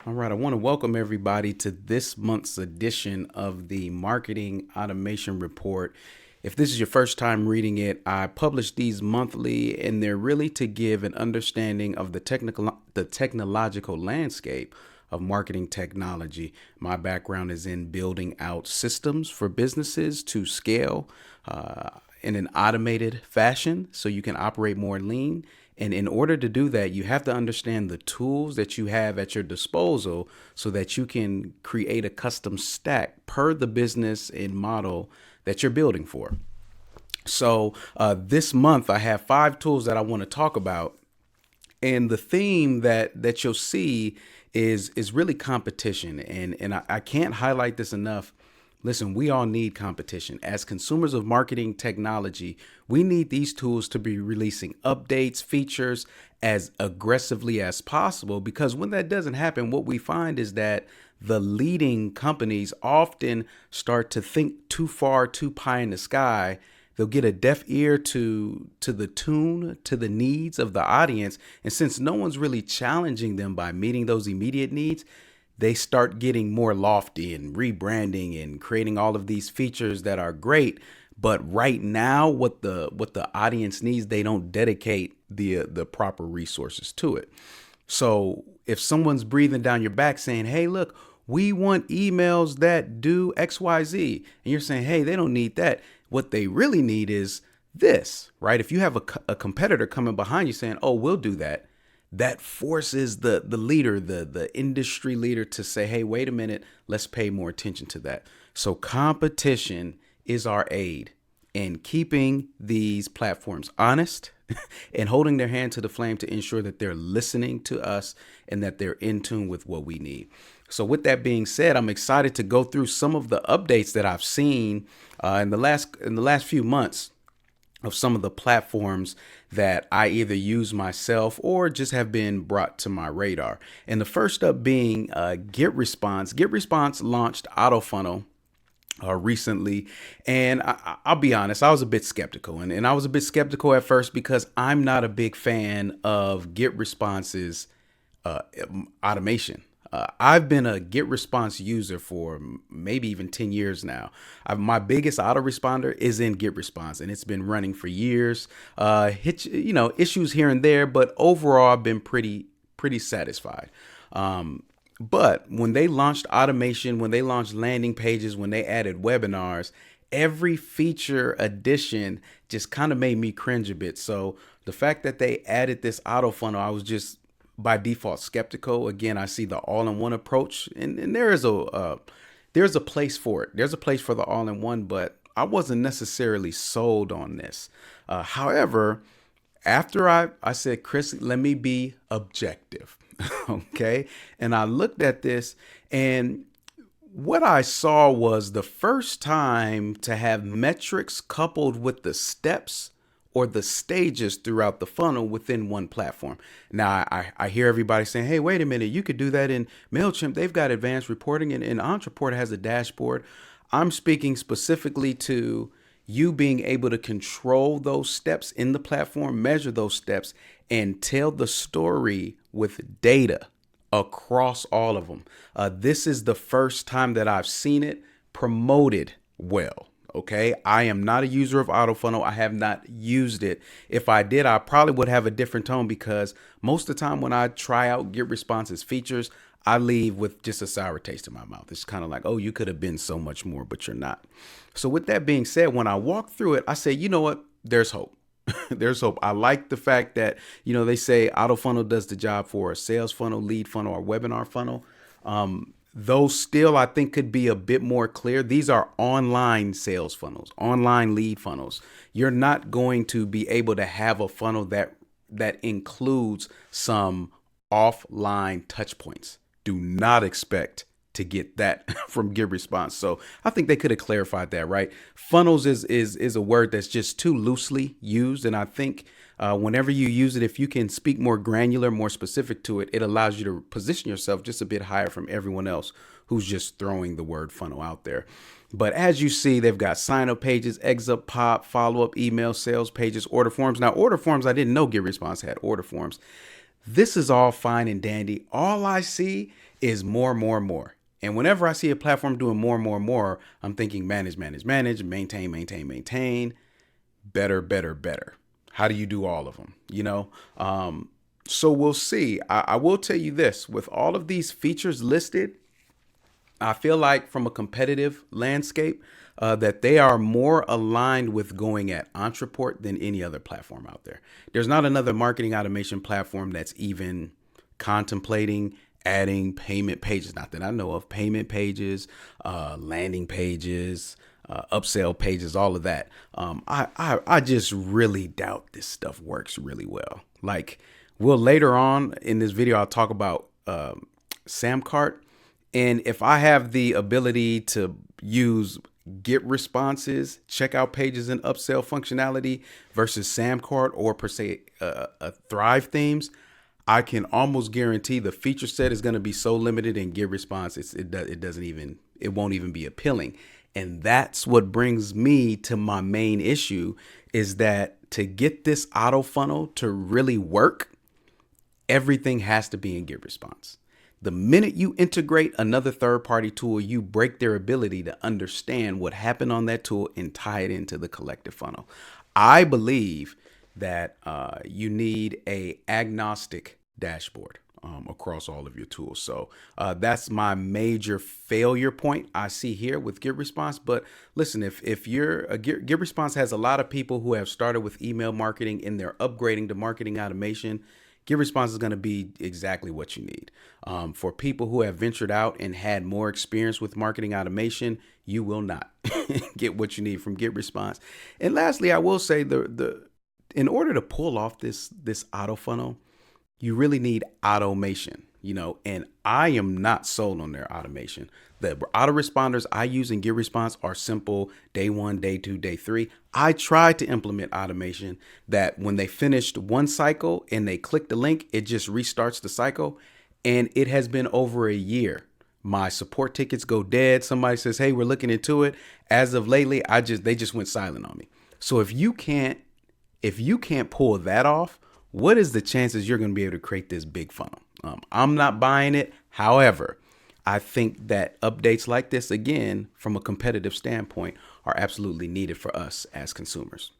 All right, I want to welcome everybody to this month's edition of the Marketing Automation Report. If this is your first time reading it, I publish these monthly, and they're really to give an understanding of the technological landscape of marketing technology. My background is in building out systems for businesses to scale in an automated fashion so you can operate more lean. And in order to do that, you have to understand the tools that you have at your disposal so that you can create a custom stack per the business and model that you're building for. So this month, I have 5 tools that I want to talk about, and the theme that you'll see is really competition, and I can't highlight this enough. Listen, we all need competition. As consumers of marketing technology, we need these tools to be releasing updates, features as aggressively as possible, because when that doesn't happen, what we find is that the leading companies often start to think too far, too pie in the sky. They'll get a deaf ear to the tune, to the needs of the audience. And since no one's really challenging them by meeting those immediate needs, they start getting more lofty and rebranding and creating all of these features that are great. But right now, what the audience needs, they don't dedicate the proper resources to it. So if someone's breathing down your back saying, "Hey, look, we want emails that do XYZ," and you're saying, "Hey, they don't need that. What they really need is this," right? If you have a competitor coming behind you saying, "Oh, we'll do that," that forces the leader, the industry leader, to say, "Hey, wait a minute, let's pay more attention to that." So competition is our aid in keeping these platforms honest and holding their hand to the flame to ensure that they're listening to us and that they're in tune with what we need. So with that being said, I'm excited to go through some of the updates that I've seen in the last few months of some of the platforms that I either use myself or just have been brought to my radar. And the first up being GetResponse. GetResponse launched AutoFunnel recently, and I'll be honest, I was a bit skeptical, and I was a bit skeptical at first because I'm not a big fan of GetResponse's uh, automation. I've been a GetResponse user for maybe even 10 years now. My biggest autoresponder is in GetResponse, and it's been running for years. Issues here and there, but overall, I've been pretty satisfied. But when they launched automation, when they launched landing pages, when they added webinars, every feature addition just kind of made me cringe a bit. So the fact that they added this auto funnel, I was just by default skeptical. Again, I see the all-in-one approach, and there's a place for it. There's a place for the all-in-one, but I wasn't necessarily sold on this. However, after I said, "Chris, let me be objective." Okay. And I looked at this, and what I saw was the first time to have metrics coupled with the steps or the stages throughout the funnel within one platform. Now, I hear everybody saying, "Hey, wait a minute, you could do that in MailChimp. They've got advanced reporting, and Ontraport has a dashboard." I'm speaking specifically to you being able to control those steps in the platform, measure those steps, and tell the story with data across all of them. This is the first time that I've seen it promoted well. Okay, I am not a user of AutoFunnel. I have not used it. If I did, I probably would have a different tone, because most of the time when I try out GetResponse's features, I leave with just a sour taste in my mouth. It's kind of like, "Oh, you could have been so much more, but you're not." So with that being said, when I walk through it, I say, you know what? There's hope. There's hope. I like the fact that, they say AutoFunnel does the job for a sales funnel, lead funnel, or webinar funnel. Those still, I think, could be a bit more clear. These are online sales funnels, online lead funnels. You're not going to be able to have a funnel that includes some offline touch points. Do not expect to get that from GetResponse. So I think they could have clarified that, right? Funnels is a word that's just too loosely used, and I think whenever you use it, if you can speak more granular, more specific to it, it allows you to position yourself just a bit higher from everyone else who's just throwing the word funnel out there. But as you see, they've got sign up pages, eggs up pop, follow up email, sales pages, order forms. Now, order forms, I didn't know GetResponse had order forms. This is all fine and dandy. All I see is more, more, more. And whenever I see a platform doing more, more, more, I'm thinking manage, manage, manage, maintain, maintain, maintain, better, better, better. How do you do all of them? So we'll see. I will tell you this, with all of these features listed, I feel like from a competitive landscape, that they are more aligned with going at Ontraport than any other platform out there. There's not another marketing automation platform that's even contemplating adding payment pages. Not that I know of. Payment pages, landing pages, upsell pages, all of that. I just really doubt this stuff works really well. Like, we'll later on in this video, I'll talk about SamCart. And if I have the ability to use get responses, checkout pages, and upsell functionality versus SamCart or per se Thrive themes, I can almost guarantee the feature set is going to be so limited in get response, it won't even be appealing. And that's what brings me to my main issue, is that to get this auto funnel to really work, everything has to be in get response. The minute you integrate another third-party tool, you break their ability to understand what happened on that tool and tie it into the collective funnel. I believe that you need a agnostic dashboard across all of your tools. So that's my major failure point I see here with Get Response. But listen, if you're Get Response has a lot of people who have started with email marketing and they're upgrading to marketing automation. Get Response is going to be exactly what you need. For people who have ventured out and had more experience with marketing automation, you will not get what you need from Get Response. And lastly, I will say in order to pull off this auto funnel, you really need automation, and I am not sold on their automation. The autoresponders I use in Get Response are simple: day 1, day 2, day 3. I tried to implement automation that when they finished one cycle and they click the link, it just restarts the cycle. And it has been over a year. My support tickets go dead. Somebody says, hey, we're looking into it. As of lately, they just went silent on me. So if you can't pull that off, what is the chances you're going to be able to create this big funnel? I'm not buying it. However, I think that updates like this, again, from a competitive standpoint, are absolutely needed for us as consumers.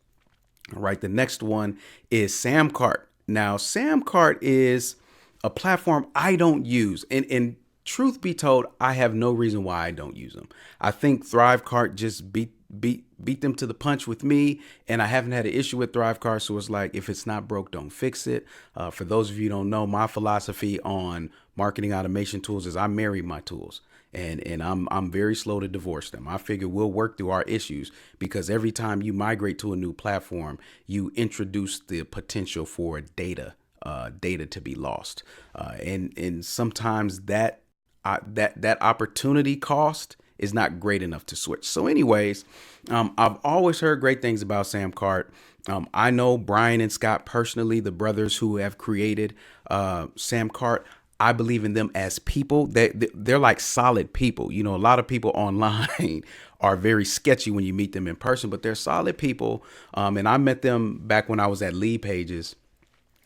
All right. The next one is SamCart. Now, SamCart is a platform I don't use. And truth be told, I have no reason why I don't use them. I think ThriveCart just beat them to the punch with me, and I haven't had an issue with ThriveCart. So it's like, if it's not broke, don't fix it. For those of you who don't know, my philosophy on marketing automation tools is I marry my tools, and I'm very slow to divorce them. I figure we'll work through our issues, because every time you migrate to a new platform, you introduce the potential for data to be lost, and sometimes that opportunity cost is not great enough to switch. So anyways, I've always heard great things about SamCart. I know Brian and Scott personally, the brothers who have created SamCart. I believe in them as people. They're like solid people. A lot of people online are very sketchy when you meet them in person, but they're solid people. And I met them back when I was at Lead Pages,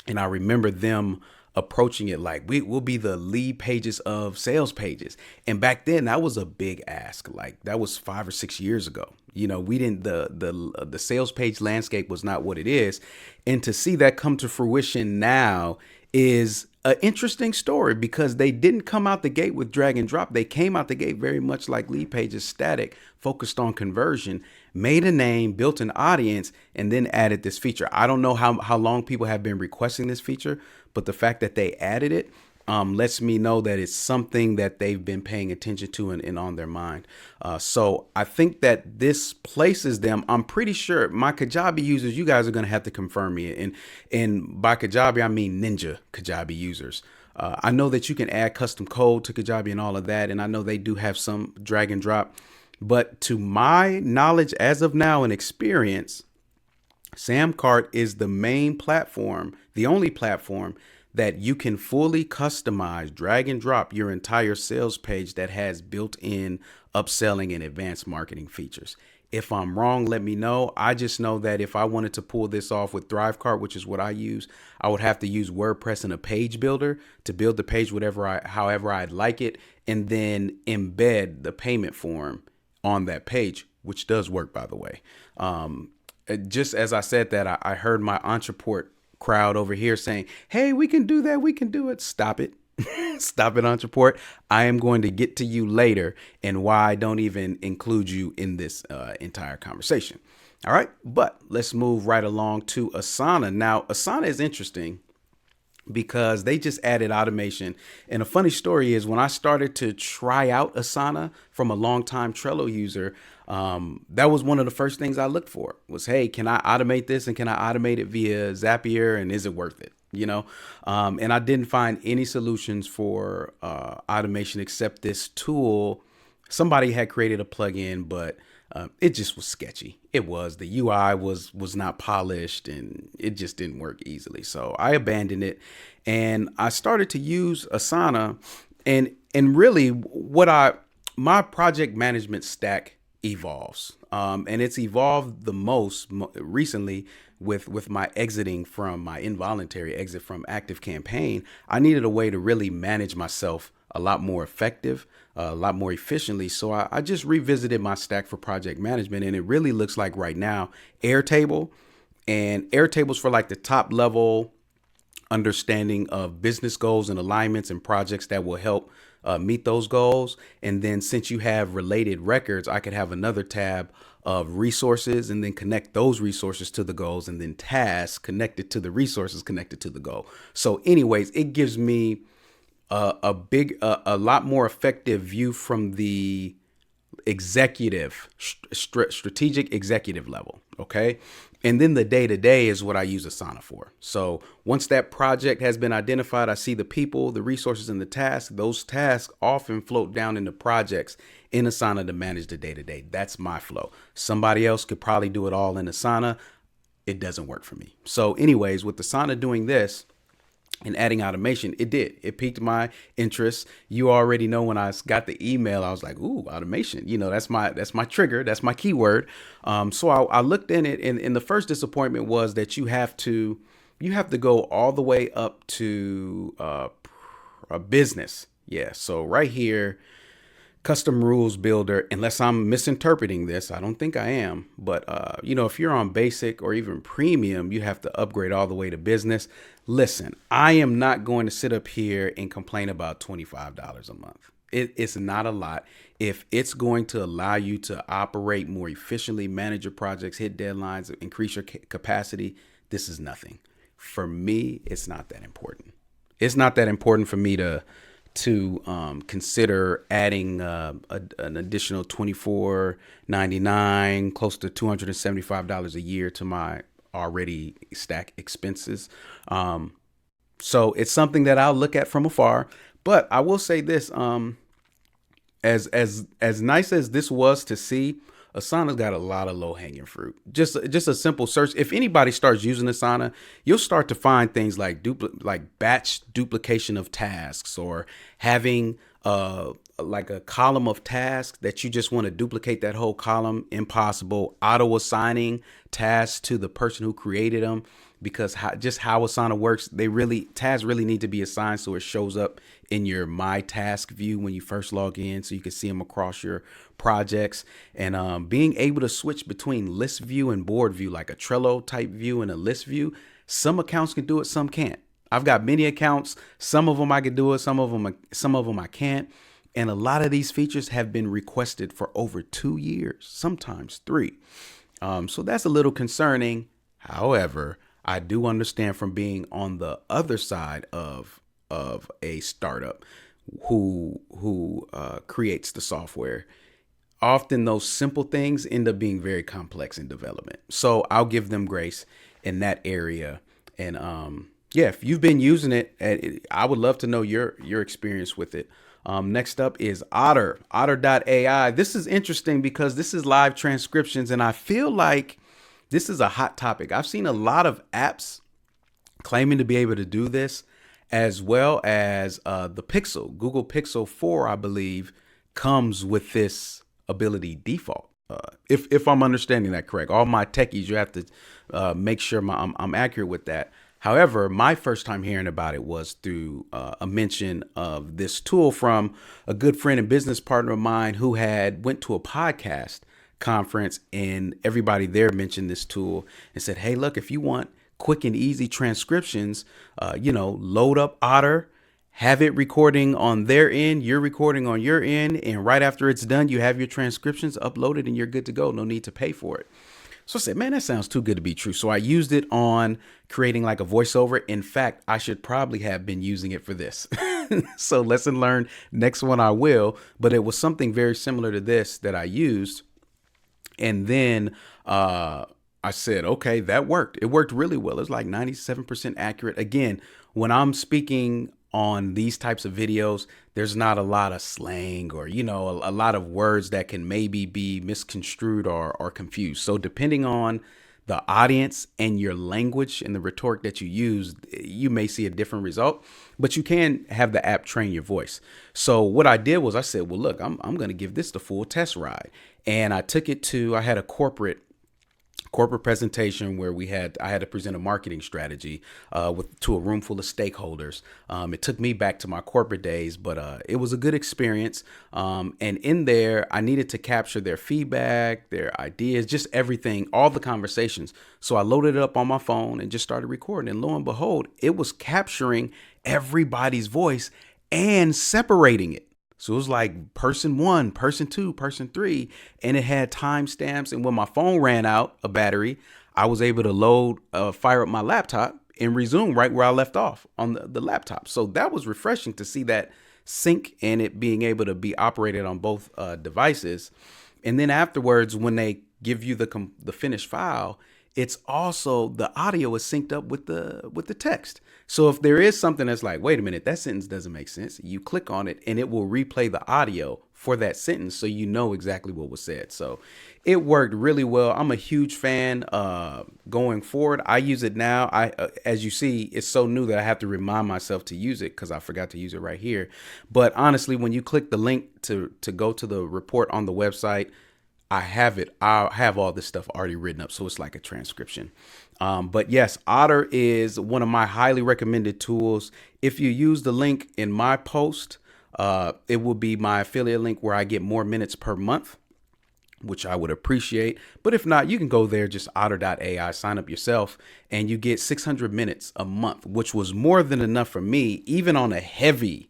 and I remember them approaching it like, we'll be the lead pages of sales pages. And back then that was a big ask. Like, that was 5 or 6 years ago. We didn't, the sales page landscape was not what it is. And to see that come to fruition now is an interesting story, because they didn't come out the gate with drag and drop. They came out the gate very much like Lead Pages, static, focused on conversion, made a name, built an audience, and then added this feature. I don't know how long people have been requesting this feature, but the fact that they added it lets me know that it's something that they've been paying attention to and on their mind. So I think that this places them. I'm pretty sure my Kajabi users, you guys are going to have to confirm me. And by Kajabi, I mean Ninja Kajabi users. I know that you can add custom code to Kajabi and all of that. And I know they do have some drag and drop. But to my knowledge, as of now and experience, SamCart is the main platform, the only platform that you can fully customize, drag and drop your entire sales page that has built-in upselling and advanced marketing features. If I'm wrong, let me know. I just know that if I wanted to pull this off with ThriveCart, which is what I use, I would have to use WordPress and a page builder to build the page however I'd like it, and then embed the payment form on that page, which does work, by the way. Just as I said that, I heard my Ontraport crowd over here saying, hey, we can do that. We can do it. Stop it. Stop it, Ontraport. I am going to get to you later and why I don't even include you in this entire conversation. All right. But let's move right along to Asana. Now, Asana is interesting because they just added automation. And a funny story is when I started to try out Asana from a longtime Trello user, that was one of the first things I looked for was, hey, can I automate this and can I automate it via Zapier and is it worth it? And I didn't find any solutions for automation except this tool. Somebody had created a plugin, but it just was sketchy. The UI was not polished and it just didn't work easily. So I abandoned it and I started to use Asana and really my project management stack evolves. And it's evolved the most recently with my exiting from my involuntary exit from Active Campaign. I needed a way to really manage myself a lot more effective, a lot more efficiently. So I just revisited my stack for project management, and it really looks like right now Airtable, and Airtable's for like the top level understanding of business goals and alignments and projects that will help meet those goals. And then since you have related records, I could have another tab of resources and then connect those resources to the goals, and then tasks connected to the resources connected to the goal. So anyways, it gives me a lot more effective view from the strategic executive level. Okay. And then the day-to-day is what I use Asana for. So once that project has been identified, I see the people, the resources, and the tasks. Those tasks often float down into projects in Asana to manage the day-to-day. That's my flow. Somebody else could probably do it all in Asana. It doesn't work for me. So anyways, with Asana doing this and adding automation, it piqued my interest. You already know when I got the email, I was like, ooh, automation, that's my trigger. That's my keyword. So I looked in it, and the first disappointment was that you have to go all the way up to a business. Yeah. So right here, custom rules builder, unless I'm misinterpreting this, I don't think I am, but if you're on basic or even premium, you have to upgrade all the way to business. Listen, I am not going to sit up here and complain about $25 a month. It's not a lot. If it's going to allow you to operate more efficiently, manage your projects, hit deadlines, increase your capacity, this is nothing. For me, it's not that important. It's not that important for me to consider adding an additional $24.99, close to $275 a year to my already stacked expenses. So it's something that I'll look at from afar. But I will say this: as nice as this was to see, Asana's got a lot of low-hanging fruit. Just a simple search. If anybody starts using Asana, you'll start to find things like batch duplication of tasks, or having like a column of tasks that you just want to duplicate that whole column. Impossible. Auto assigning tasks to the person who created them, because how Asana works, tasks really need to be assigned so it shows up in your My Task view when you first log in, so you can see them across your projects. And being able to switch between list view and board view, like a Trello type view and a list view. Some accounts can do it, some can't. I've got many accounts. Some of them I can do it, some of them I can't. And a lot of these features have been requested for over 2 years, sometimes 3. So that's a little concerning. However, I do understand from being on the other side of a startup who creates the software. Often those simple things end up being very complex in development. So I'll give them grace in that area. And if you've been using it, I would love to know your experience with it. Next up is Otter.ai. This is interesting because this is live transcriptions, and I feel like this is a hot topic. I've seen a lot of apps claiming to be able to do this, as well as the Google Pixel 4, I believe, comes with this ability default. If I'm understanding that correct. All my techies, you have to make sure I'm accurate with that. However, my first time hearing about it was through a mention of this tool from a good friend and business partner of mine who had went to a podcast conference, and everybody there mentioned this tool and said, "Hey, look, if you want quick and easy transcriptions, load up Otter, have it recording on their end, you're recording on your end, and right after it's done, you have your transcriptions uploaded and you're good to go. No need to pay for it." So I said, man, that sounds too good to be true. So I used it on creating like a voiceover. In fact, I should probably have been using it for this. So lesson learned. Next one I will. But it was something very similar to this that I used. And then I said, okay, that worked. It worked really well. It was like 97% accurate. Again, when I'm speaking on these types of videos, there's not a lot of slang or, a lot of words that can maybe be misconstrued or confused. So depending on the audience and your language and the rhetoric that you use, you may see a different result, but you can have the app train your voice. So what I did was I said, well, look, I'm going to give this the full test ride. And I took it I had a corporate presentation where I had to present a marketing strategy to a room full of stakeholders. It took me back to my corporate days, but it was a good experience. And in there, I needed to capture their feedback, their ideas, just everything, all the conversations. So I loaded it up on my phone and just started recording. And lo and behold, it was capturing everybody's voice and separating it. So it was like person 1, person 2, person 3, and it had timestamps. And when my phone ran out of battery, I was able to fire up my laptop and resume right where I left off on the laptop. So that was refreshing to see that sync and it being able to be operated on both devices. And then afterwards, when they give you the finished file, it's also the audio is synced up with the text. So if there is something that's like, wait a minute, that sentence doesn't make sense, you click on it and it will replay the audio for that sentence so you know exactly what was said. So it worked really well. I'm a huge fan going forward. I use it now. As you see, it's so new that I have to remind myself to use it because I forgot to use it right here. But honestly, when you click the link to go to the report on the website, I have it. I have all this stuff already written up. So it's like a transcription. But yes, Otter is one of my highly recommended tools. If you use the link in my post, it will be my affiliate link where I get more minutes per month, which I would appreciate. But if not, you can go there, just otter.ai, sign up yourself, and you get 600 minutes a month, which was more than enough for me, even on a heavy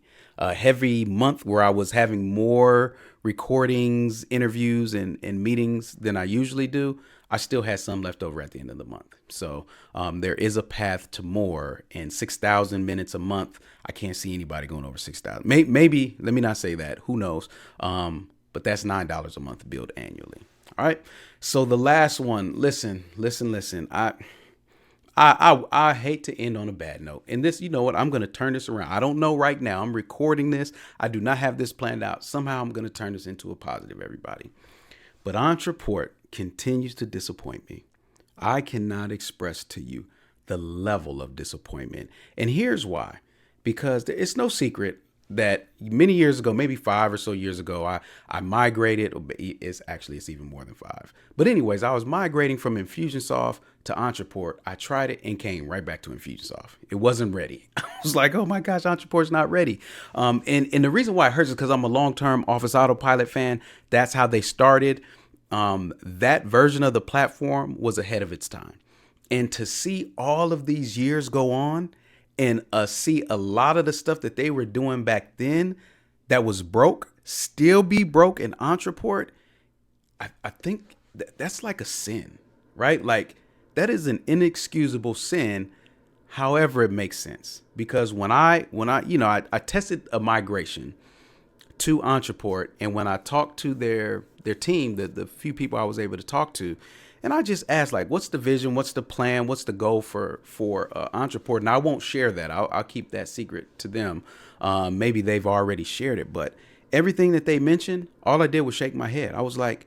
month where I was having more recordings, interviews, and meetings than I usually do. I still had some left over at the end of the month. So there is a path to more, and 6,000 minutes a month. I can't see anybody going over 6,000. Maybe, let me not say that. Who knows? But that's $9 a month billed annually. All right. So the last one, listen. I hate to end on a bad note. And this, you know what? I'm going to turn this around. I don't know right now. I'm recording this. I do not have this planned out. Somehow I'm going to turn this into a positive, everybody. But Ontraport continues to disappoint me. I cannot express to you the level of disappointment. And here's why. Because it's no secret that many years ago, maybe 5 or so years ago, I migrated. It's even more than 5. But anyways, I was migrating from Infusionsoft to Ontraport. I tried it and came right back to Infusionsoft. It wasn't ready. I was like, oh my gosh, Ontraport's not ready. And the reason why it hurts is because I'm a long-term Office Autopilot fan. That's how they started. That version of the platform was ahead of its time. And to see all of these years go on and see a lot of the stuff that they were doing back then that was broke still be broke in Ontraport, I think that's like a sin, right? Like that is an inexcusable sin. However, it makes sense because when I tested a migration to Ontraport, and when I talked to their team, the few people I was able to talk to, and I just asked, like, what's the vision? What's the plan? What's the goal for Ontraport? And I won't share that. I'll keep that secret to them. Maybe they've already shared it, but everything that they mentioned, all I did was shake my head. I was like,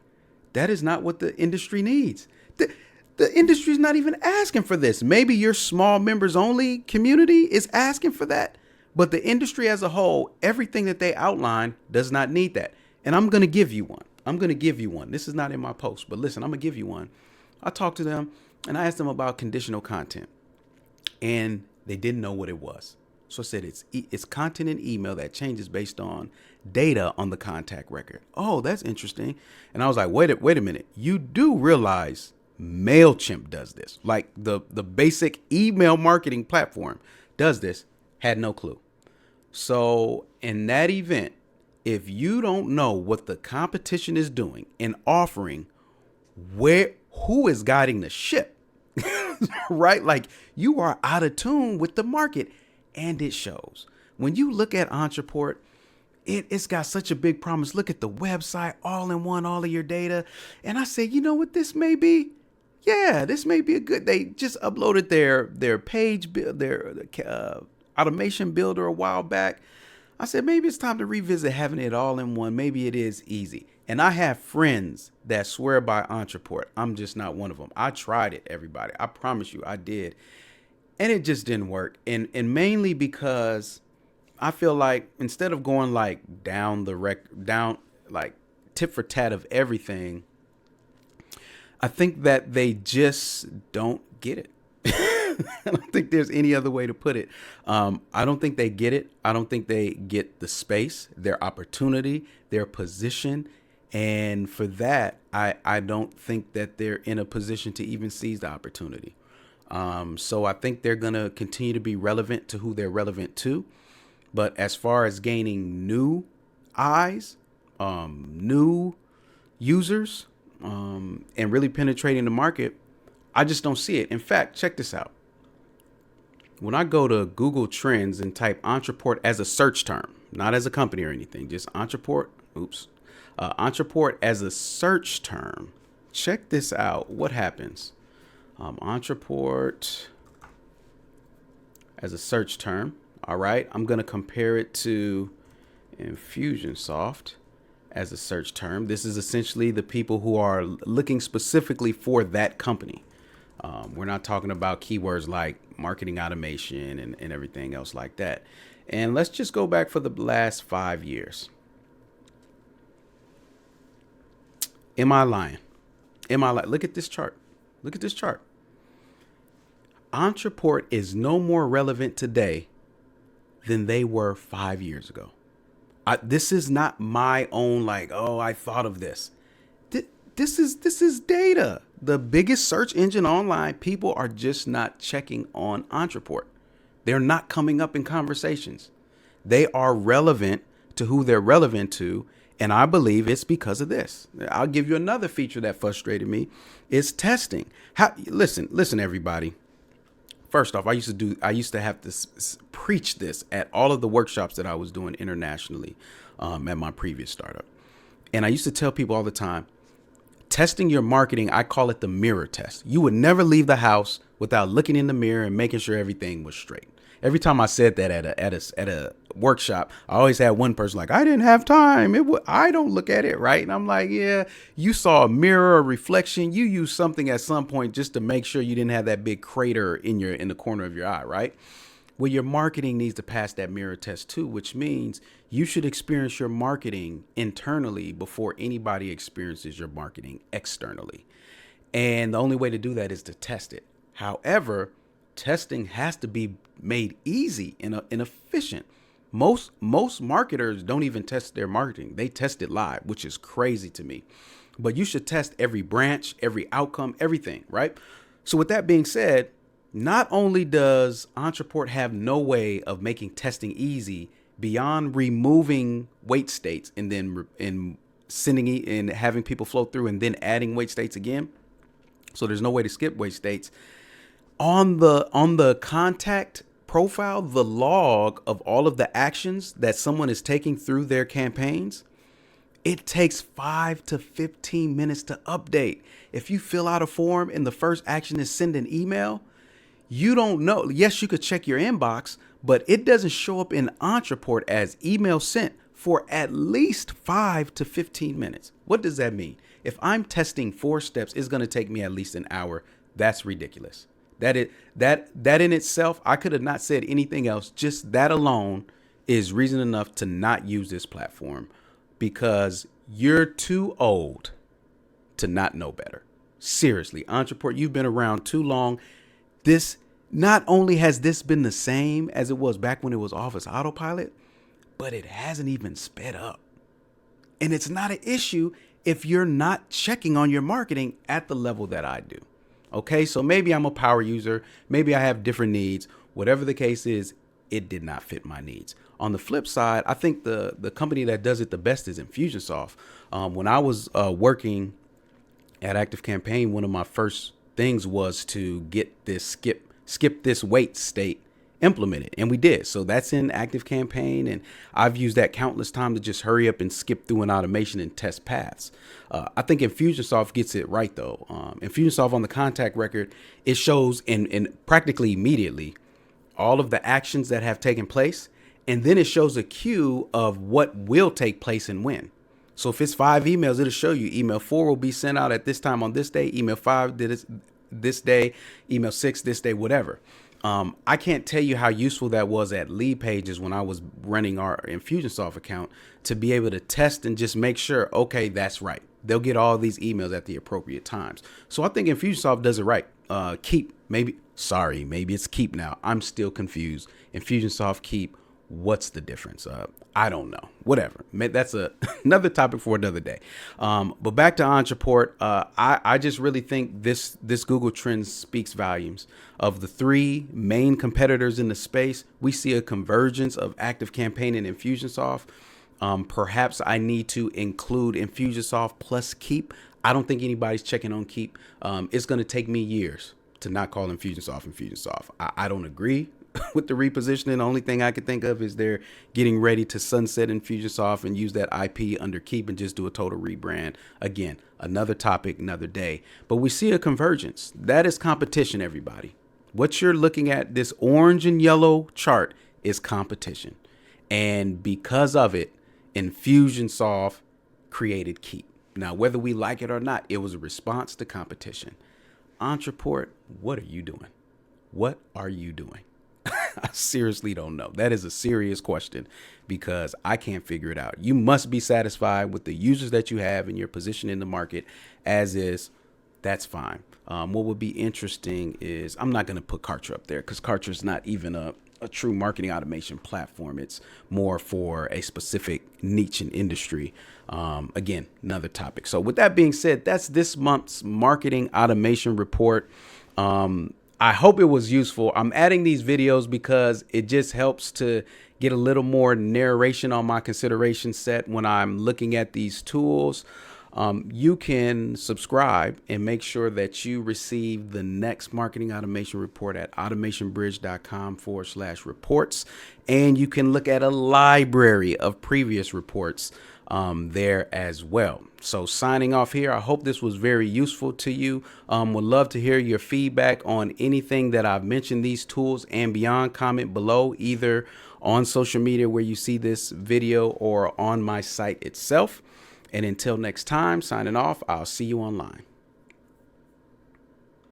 that is not what the industry needs. The industry is not even asking for this. Maybe your small members only community is asking for that. But the industry as a whole, everything that they outline does not need that. And I'm going to give you one. I'm going to give you one. This is not in my post, but listen, I'm going to give you one. I talked to them and I asked them about conditional content, and they didn't know what it was. So I said it's content in email that changes based on data on the contact record. Oh, that's interesting. And I was like, wait a minute. You do realize MailChimp does this. Like the basic email marketing platform does this. Had no clue. So in that event, if you don't know what the competition is doing and offering, who is guiding the ship, right? Like, you are out of tune with the market, and it shows. When you look at Ontraport, it's got such a big promise. Look at the website, all in one, all of your data. And I said, you know what this may be? Yeah, this may be a good. They just uploaded their page, their automation builder a while back. I said, maybe it's time to revisit having it all in one. Maybe it is easy. And I have friends that swear by Ontraport. I'm just not one of them. I tried it, everybody. I promise you I did. And it just didn't work. And mainly because I feel like instead of going like down like tit for tat of everything, I think that they just don't get it. I don't think there's any other way to put it. I don't think they get it. I don't think they get the space, their opportunity, their position. And for that, I don't think that they're in a position to even seize the opportunity. So I think they're going to continue to be relevant to who they're relevant to. But as far as gaining new eyes, new users, and really penetrating the market, I just don't see it. In fact, check this out. When I go to Google Trends and type Ontraport as a search term, not as a company or anything, just Ontraport as a search term, check this out. What happens? Ontraport as a search term. All right. I'm going to compare it to Infusionsoft as a search term. This is essentially the people who are looking specifically for that company. We're not talking about keywords like marketing automation and everything else like that. And let's just go back for the last 5 years. Am I lying? Look at this chart. Look at this chart. Ontraport is no more relevant today than they were 5 years ago. This is not my own, like, oh, I thought of this. This is data. The biggest search engine online, people are just not checking on Ontraport. They're not coming up in conversations. They are relevant to who they're relevant to. And I believe it's because of this. I'll give you another feature that frustrated me. It's testing. Listen, everybody. First off, I used to have to preach this at all of the workshops that I was doing internationally at my previous startup. And I used to tell people all the time, testing your marketing, I call it the mirror test. You would never leave the house without looking in the mirror and making sure everything was straight. Every time I said that at a workshop, I always had one person like, I didn't have time. I don't look at it, right? And I'm like, yeah, you saw a mirror, a reflection. You used something at some point just to make sure you didn't have that big crater in the corner of your eye, right? Well, your marketing needs to pass that mirror test too, which means you should experience your marketing internally before anybody experiences your marketing externally. And the only way to do that is to test it. However, testing has to be made easy and efficient. Most marketers don't even test their marketing. They test it live, which is crazy to me. But you should test every branch, every outcome, everything, right? So with that being said, not only does Ontraport have no way of making testing easy beyond removing wait states and then sending it and having people flow through and then adding wait states again. So there's no way to skip wait states. On the contact profile, the log of all of the actions that someone is taking through their campaigns, it takes 5 to 15 minutes to update. If you fill out a form and the first action is send an email, you don't know. Yes, you could check your inbox, but it doesn't show up in Ontraport as email sent for at least 5 to 15 minutes. What does that mean? If I'm testing 4 steps, it's going to take me at least an hour. That's ridiculous. That in itself, I could have not said anything else. Just that alone is reason enough to not use this platform, because You're too old to not know better. Seriously, Ontraport, you've been around too long. This not only has this been the same as it was back when it was Office Autopilot, but it hasn't even sped up. And it's not an issue if you're not checking on your marketing at the level that I do. Okay, so maybe I'm a power user, maybe I have different needs. Whatever the case is, it did not fit my needs. On the flip side, I think the company that does it the best is Infusionsoft. When I was working at ActiveCampaign, one of my first things was to get this skip this wait state implemented, and we did. So that's in ActiveCampaign, and I've used that countless times to just hurry up and skip through an automation and test paths. I think Infusionsoft gets it right though. Infusionsoft on the contact record, it shows in practically immediately all of the actions that have taken place, and then it shows a queue of what will take place and when. So if it's 5 emails, it'll show you email 4 will be sent out at this time on this day, email 5 did this day, email 6 this day, whatever. I can't tell you how useful that was at Lead Pages when I was running our Infusionsoft account to be able to test and just make sure, okay, that's right. They'll get all these emails at the appropriate times. So I think Infusionsoft does it right. Keep, maybe it's Keep now. I'm still confused. Infusionsoft, Keep, what's the difference? I don't know. Whatever. That's another topic for another day. But back to Ontraport, I just really think this Google Trends speaks volumes. Of the 3 main competitors in the space, we see a convergence of ActiveCampaign and Infusionsoft. Perhaps I need to include Infusionsoft plus Keep. I don't think anybody's checking on Keep. It's going to take me years to not call Infusionsoft. I don't agree with the repositioning. The only thing I can think of is they're getting ready to sunset Infusionsoft and use that IP under Keep and just do a total rebrand. Again, another topic, another day. But we see a convergence. That is competition, everybody. What you're looking at, this orange and yellow chart, is competition. And because of it, Infusionsoft created Keep. Now, whether we like it or not, it was a response to competition. Ontraport, what are you doing? What are you doing? I seriously don't know. That is a serious question because I can't figure it out. You must be satisfied with the users that you have and your position in the market as is. That's fine. What would be interesting is I'm not going to put Kartra up there because Kartra is not even a true marketing automation platform. It's more for a specific niche and industry. Again, another topic. So with that being said, that's this month's marketing automation report. I hope it was useful. I'm adding these videos because it just helps to get a little more narration on my consideration set when I'm looking at these tools. You can subscribe and make sure that you receive the next marketing automation report at automationbridge.com/reports. And you can look at a library of previous reports there as well. So signing off here, I hope this was very useful to you. Would love to hear your feedback on anything that I've mentioned, these tools and beyond. Comment below, either on social media where you see this video or on my site itself. And until next time, signing off, I'll see you online.